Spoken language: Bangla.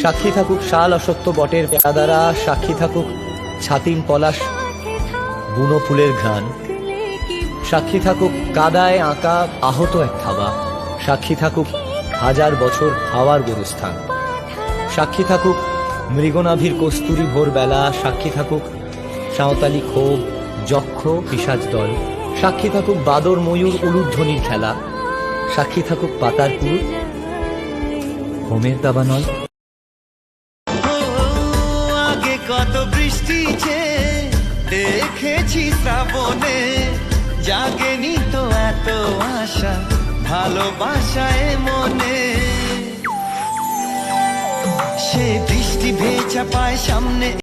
সাক্ষী থাকুক শাল অসত্য বটের পেয়াদারা, সাক্ষী থাকুক ছাতিম পলাশ বুনো ফুলের ঘ্রাণ, সাক্ষী থাকুক কাদায় আঁকা আহত এক থাবা, সাক্ষী থাকুক হাজার বছর হাওয়ার গোরস্থান, সাক্ষী থাকুক মৃগনাভির কস্তুরী ভোরবেলা, সাক্ষী থাকুক সাঁওতালি ক্ষোভ যক্ষ পিশাচ দল, সাক্ষী থাকুক বাদর ময়ূর উলুধ্বনির খেলা, সাক্ষী থাকুক পাতার পুরুষ হোমের দাবানল। আগে কত বৃষ্টি যে দেখেছি শ্রাবণে, জাগেনি তো এত আশা ভালোবাসায় মনে। সে বৃষ্টি ভেজা পায় সামনে